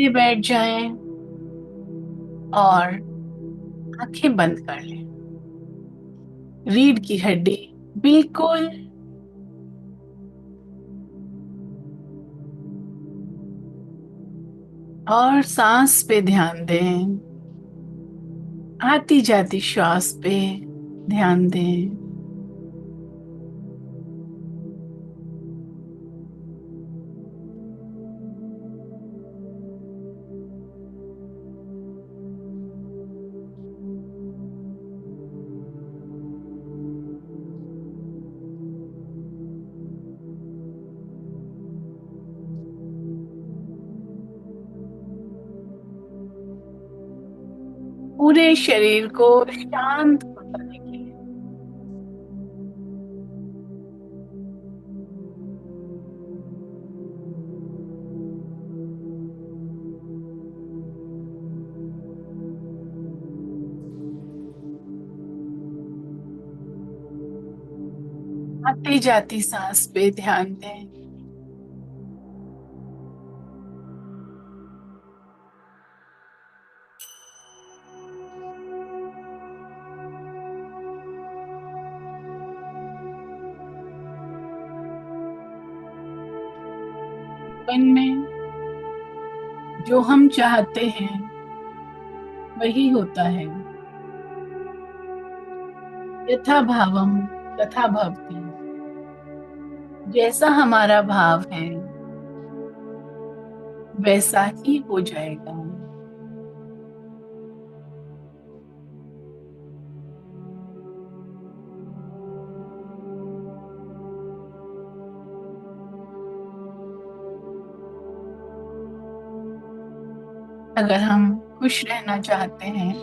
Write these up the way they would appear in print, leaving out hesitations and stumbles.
ये बैठ जाएं और आंखें बंद कर लें। रीढ़ की हड्डी बिल्कुल और सांस पे ध्यान दें। आती जाती श्वास पे ध्यान दें। पूरे शरीर को शांत बनाने के लिए आती जाती सांस पे ध्यान दें। मन में जो हम चाहते हैं वही होता है। यथा भावम तथा भवति। जैसा हमारा भाव है वैसा ही हो जाएगा। अगर हम खुश रहना चाहते हैं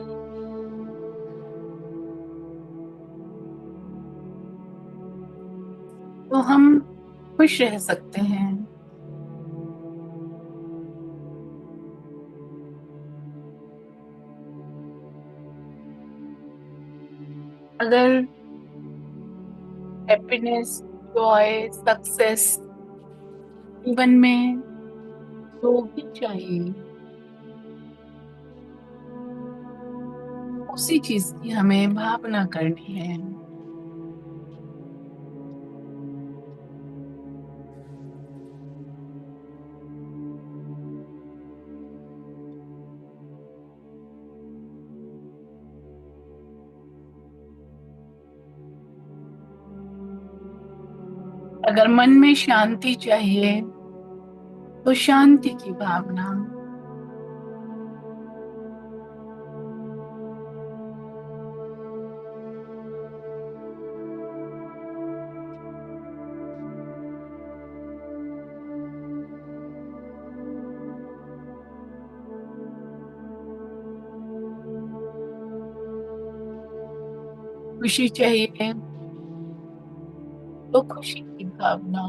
तो हम खुश रह सकते हैं। अगर हैप्पीनेस, जॉय, सक्सेस जीवन में जो भी चाहिए उसी चीज की हमें भावना करनी है। अगर मन में शांति चाहिए तो शांति की भावना। खुशी चाहिए तो खुशी की भावना।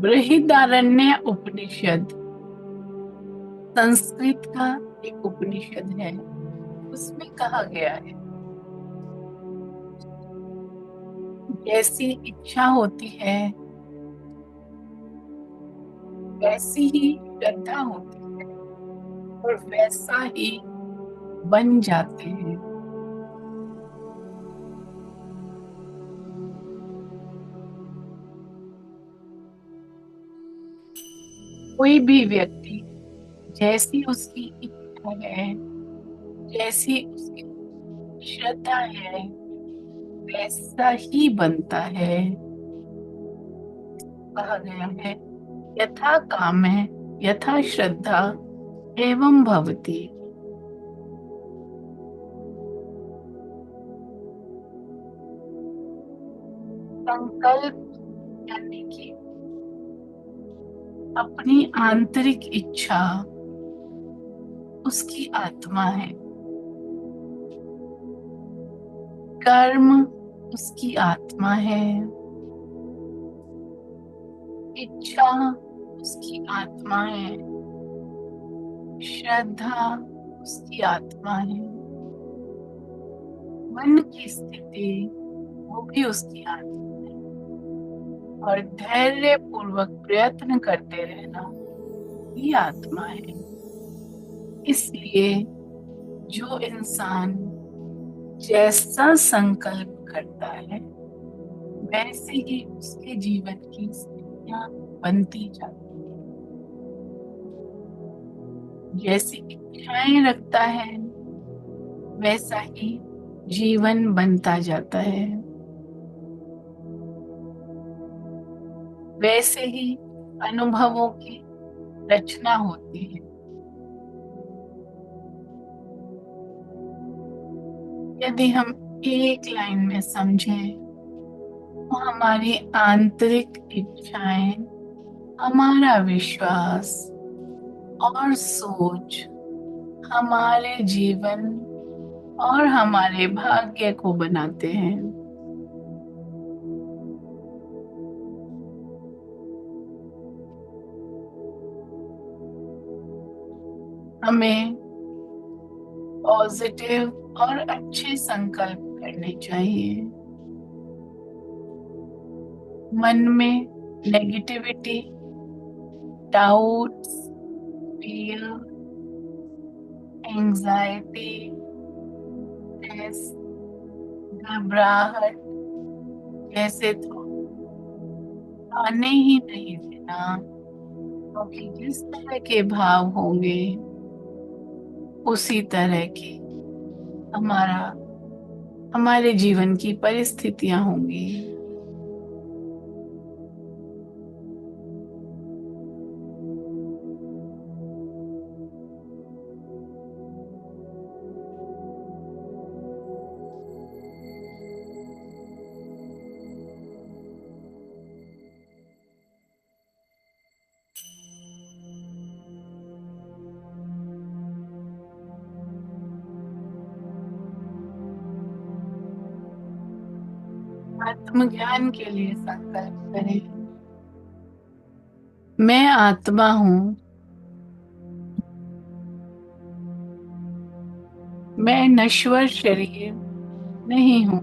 बृहदारण्य उपनिषद संस्कृत का एक उपनिषद है। उसमें कहा गया है जैसी इच्छा होती है वैसी ही श्रद्धा होती है और वैसा ही बन जाते हैं। कोई भी व्यक्ति जैसी उसकी इच्छा है, जैसी उसकी श्रद्धा है वैसा ही बनता है। कहा गया है यथा काम है यथा श्रद्धा एवं भवति। संकल्प यानी कि अपनी आंतरिक इच्छा उसकी आत्मा है। कर्म उसकी आत्मा है। इच्छा उसकी आत्मा है, श्रद्धा उसकी आत्मा है, मन की स्थिति वो भी उसकी आत्मा है, और धैर्य पूर्वक प्रयत्न करते रहना भी आत्मा है। इसलिए जो इंसान जैसा संकल्प करता है वैसे ही उसके जीवन की स्थितियां बनती जाती हैं। जैसी इच्छाएं रखता है वैसा ही जीवन बनता जाता है, वैसे ही अनुभवों की रचना होती है। यदि हम एक लाइन में समझें तो हमारी आंतरिक इच्छाएं, हमारा विश्वास और सोच हमारे जीवन और हमारे भाग्य को बनाते हैं। हमें पॉजिटिव और अच्छे संकल्प करने चाहिए। मन में negativity, doubts, fear, anxiety, stress, घबराहट जैसे तो आने ही नहीं देना, क्योंकि जिस तरह के भाव होंगे उसी तरह की हमारा हमारे जीवन की परिस्थितियां होंगी। आत्मज्ञान के लिए संकल्प करें। मैं आत्मा हूँ, मैं नश्वर शरीर नहीं हूँ।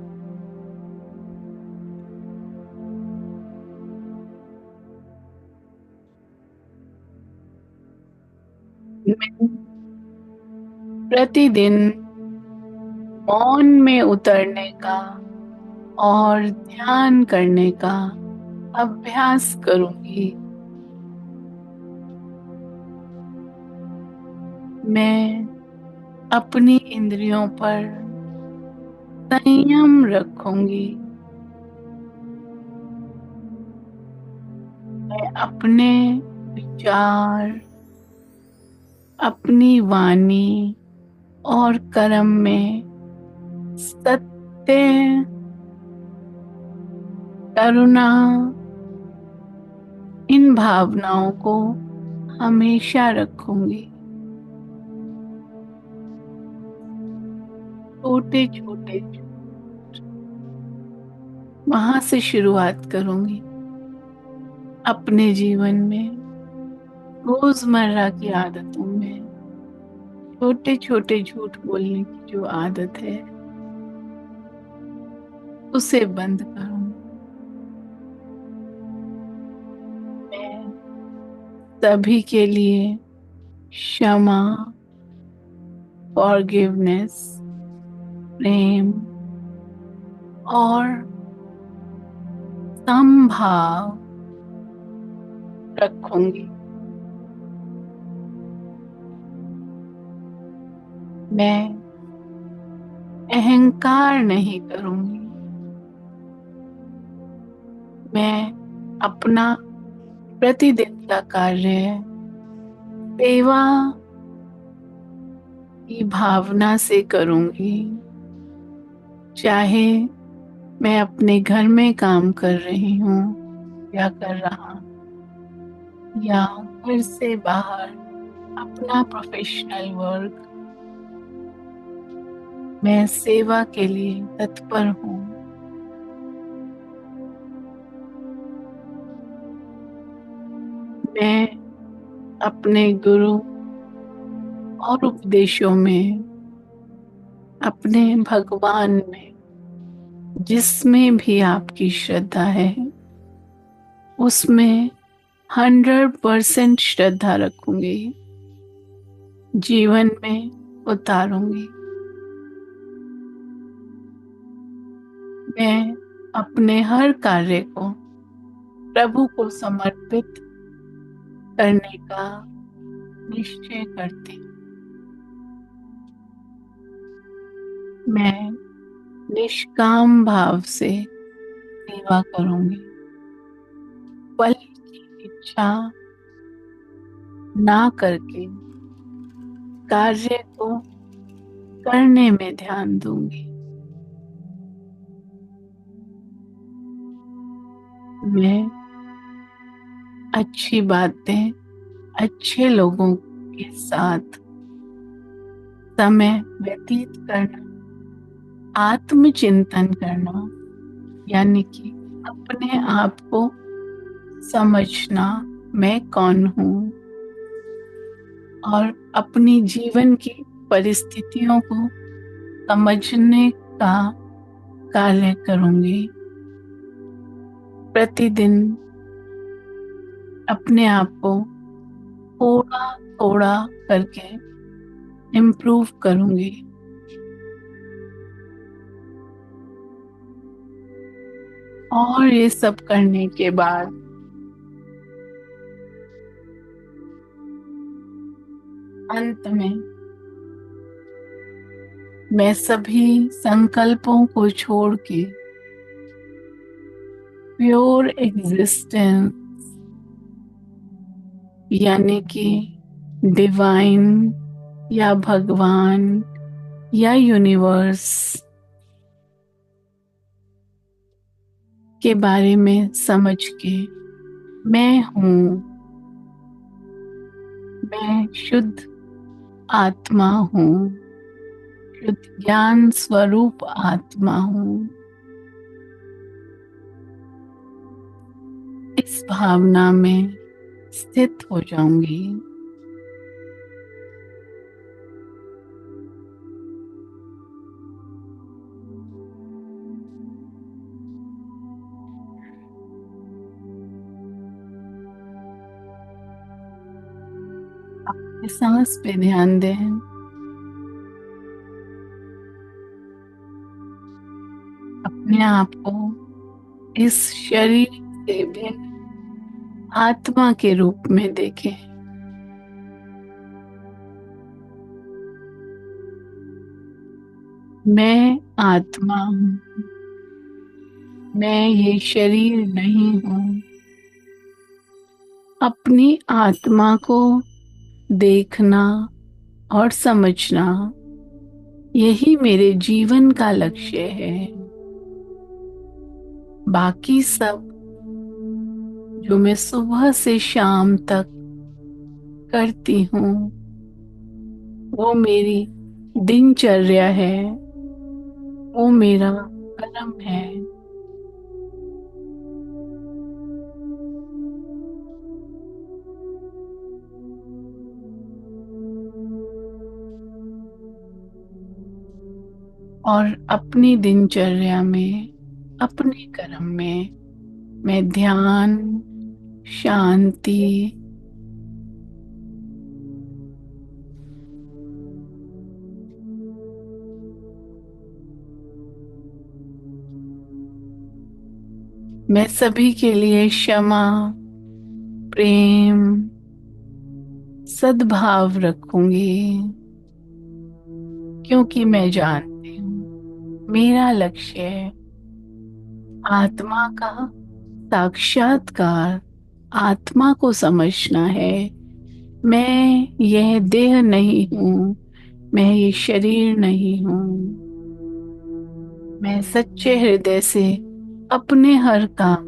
मैं प्रतिदिन मौन में उतरने का और ध्यान करने का अभ्यास करूंगी। मैं अपनी इंद्रियों पर संयम रखूंगी। मैं अपने विचार, अपनी वाणी और कर्म में सत्य, करुणा, इन भावनाओं को हमेशा रखूंगी। छोटे छोटे वहां से शुरुआत करूंगी। अपने जीवन में रोजमर्रा की आदतों में छोटे छोटे झूठ बोलने की जो आदत है उसे बंद करूं। मैं सभी के लिए क्षमा, फॉरगिवनेस, प्रेम और समभाव रखूंगी। मैं अहंकार नहीं करूंगी। मैं अपना प्रतिदिन का कार्य सेवा की भावना से करूंगी। चाहे मैं अपने घर में काम कर रही हूँ या कर रहा हूँ, या घर से बाहर अपना प्रोफेशनल वर्क, मैं सेवा के लिए तत्पर हूँ। मैं अपने गुरु और उपदेशों में, अपने भगवान में, जिसमें भी आपकी श्रद्धा है, उसमें 100% श्रद्धा रखूंगी, जीवन में उतारूंगी। मैं अपने हर कार्य को प्रभु को समर्पित करने का निश्चय करती हूँ। मैं निष्काम भाव से सेवा करूंगी, फल की इच्छा ना करके कार्य को करने में ध्यान दूंगी। मैं अच्छी बातें, अच्छे लोगों के साथ समय व्यतीत करना, आत्मचिंतन करना, यानी कि अपने आप को समझना, मैं कौन हूँ, और अपनी जीवन की परिस्थितियों को समझने का कार्य करूंगी। प्रतिदिन अपने आप को थोड़ा थोड़ा करके इम्प्रूव करूंगी। और ये सब करने के बाद अंत में मैं सभी संकल्पों को छोड़ के प्योर एग्जिस्टेंस, यानी कि डिवाइन या भगवान या यूनिवर्स के बारे में समझ के, मैं हूँ, मैं शुद्ध आत्मा हूँ, शुद्ध ज्ञान स्वरूप आत्मा हूँ, इस भावना में स्थित हो जाऊंगी। अपने सांस पे ध्यान दें। अपने आप को इस शरीर से भिन्न आत्मा के रूप में देखें। मैं आत्मा हूँ, मैं ये शरीर नहीं हूँ। अपनी आत्मा को देखना और समझना, यही मेरे जीवन का लक्ष्य है। बाकी सब जो मैं सुबह से शाम तक करती हूँ, वो मेरी दिनचर्या है, वो मेरा कर्म है। और अपनी दिनचर्या में, अपने कर्म में मैं ध्यान, शांति, मैं सभी के लिए क्षमा, प्रेम, सद्भाव रखूंगी, क्योंकि मैं जानती हूँ मेरा लक्ष्य आत्मा का साक्षात्कार, आत्मा को समझना है। मैं यह देह नहीं हूँ, मैं ये शरीर नहीं हूँ। मैं सच्चे हृदय से अपने हर काम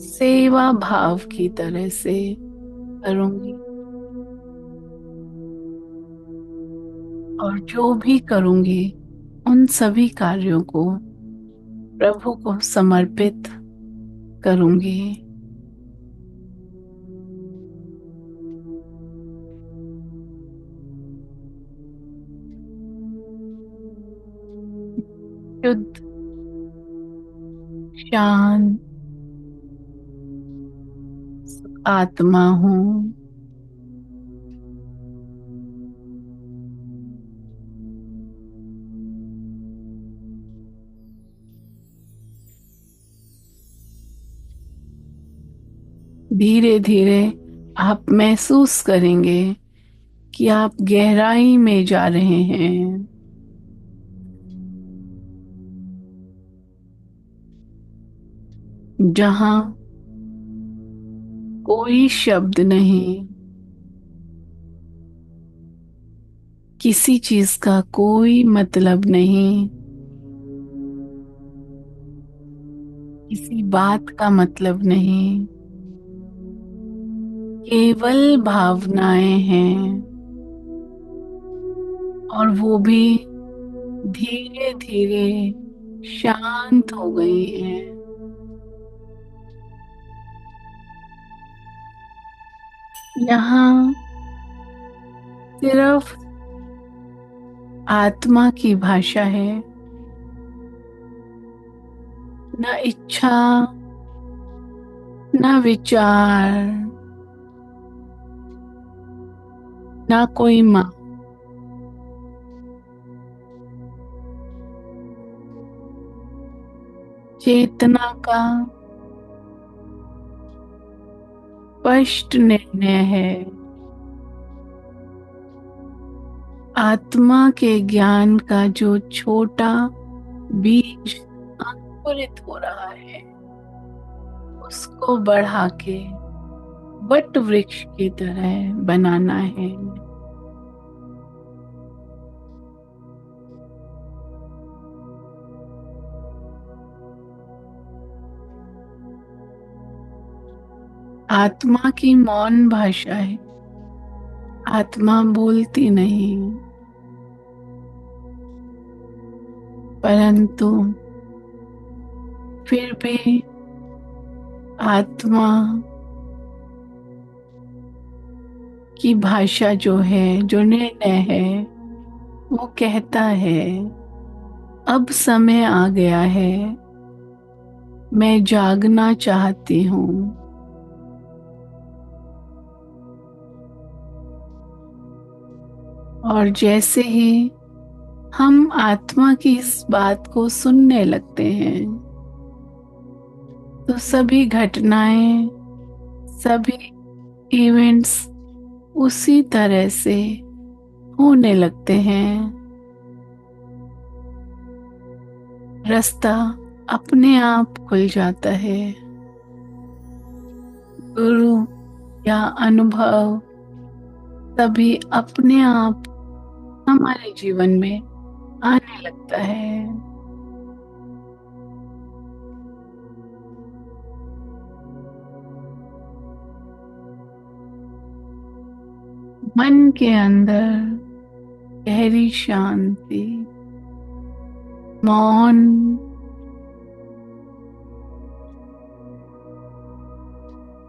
सेवा भाव की तरह से करूंगी, और जो भी करूंगी उन सभी कार्यों को प्रभु को समर्पित करूंगी। शुद्ध, शांत आत्मा हूँ। धीरे धीरे आप महसूस करेंगे कि आप गहराई में जा रहे हैं, जहां कोई शब्द नहीं, किसी चीज का कोई मतलब नहीं, किसी बात का मतलब नहीं, केवल भावनाएं हैं। और वो भी धीरे धीरे शांत हो गई हैं। यहाँ सिर्फ आत्मा की भाषा है, न इच्छा, न विचार, न कोई माँ। चेतना का स्पष्ट निर्णय है। आत्मा के ज्ञान का जो छोटा बीज अंकुरित हो रहा है, उसको बढ़ा के वट वृक्ष की तरह बनाना है। आत्मा की मौन भाषा है। आत्मा बोलती नहीं, परंतु फिर भी आत्मा की भाषा जो है, जो निर्णय है, वो कहता है अब समय आ गया है, मैं जागना चाहती हूँ। और जैसे ही हम आत्मा की इस बात को सुनने लगते हैं, तो सभी घटनाएं, सभी इवेंट्स उसी तरह से होने लगते हैं। रास्ता अपने आप खुल जाता है। गुरु या अनुभव तभी अपने आप हमारे जीवन में आने लगता है। मन के अंदर गहरी शांति, मौन,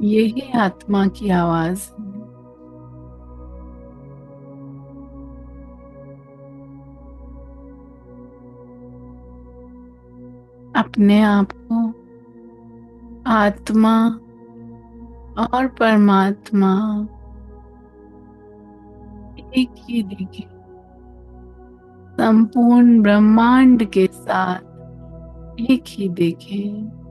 यही आत्मा की आवाज है। अपने आप को आत्मा और परमात्मा एक ही देखें, संपूर्ण ब्रह्मांड के साथ एक ही देखें।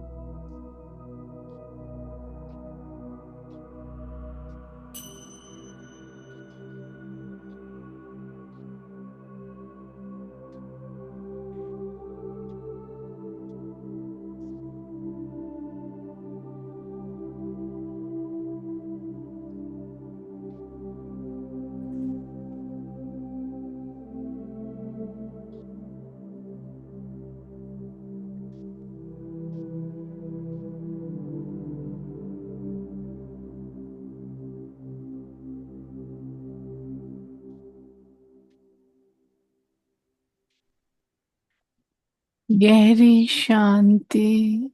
गहरी शांति,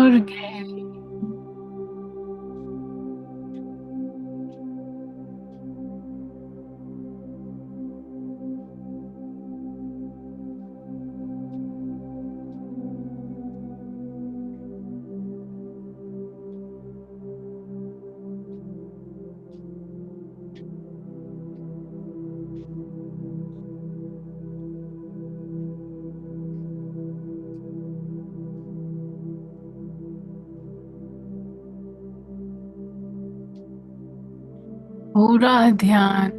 और गहरी। पूरा ध्यान,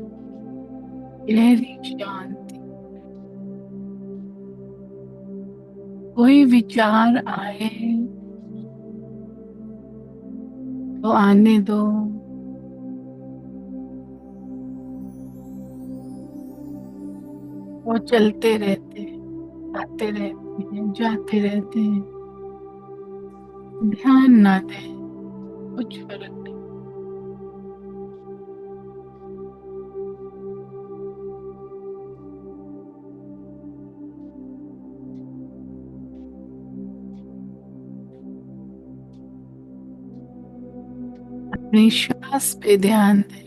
गहरी शांति। कोई विचार आए तो आने दो। वो चलते रहते हैं, आते रहते हैं, जाते रहते हैं। ध्यान ना दें, कुछ फर्क नहीं। अपनी श्वास पे ध्यान दें।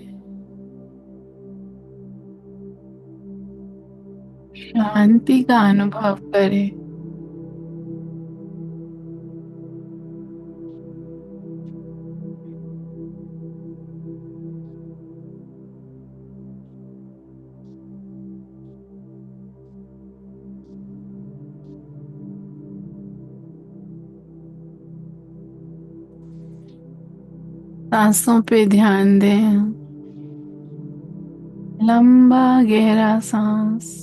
शांति का अनुभव करें। सांसों पे ध्यान दें। लंबा गहरा सांस,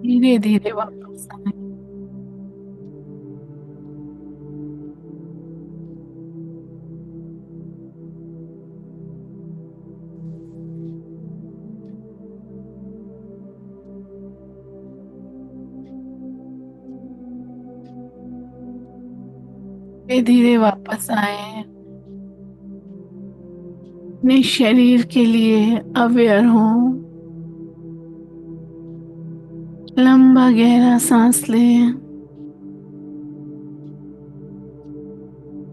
धीरे धीरे वापस आए। धीरे धीरे वापस आए। अपने शरीर के लिए अवेयर हो। लंबा गहरा सांस लें।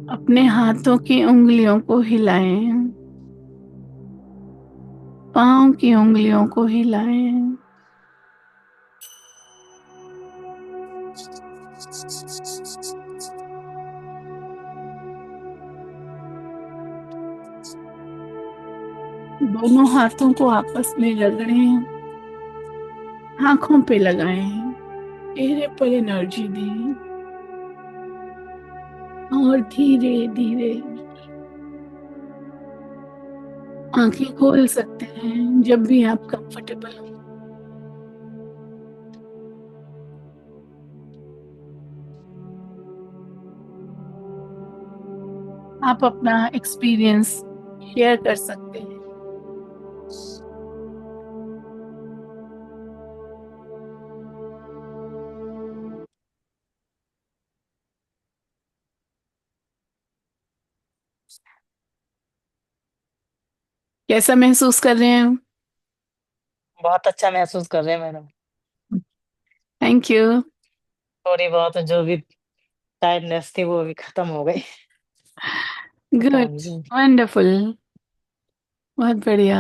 अपने हाथों की उंगलियों को हिलाएं। पाँव की उंगलियों को हिलाएं। दोनों हाथों को आपस में रगड़ें। आंखों पे लगाएं। चेहरे पर एनर्जी दें। और धीरे धीरे आंखें खोल सकते हैं जब भी आप कंफर्टेबल हो। आप अपना एक्सपीरियंस शेयर कर सकते हैं। कैसा महसूस कर रहे हैं? बहुत अच्छा महसूस कर रहे हैं मैडम। Thank you. थोड़ी बहुत जो भी टायर्डनेस थी वो भी खत्म हो गई। गुड। हाँ जी। वंडरफुल। बहुत बढ़िया।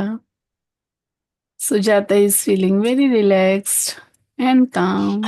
Sujata is feeling very relaxed and काम।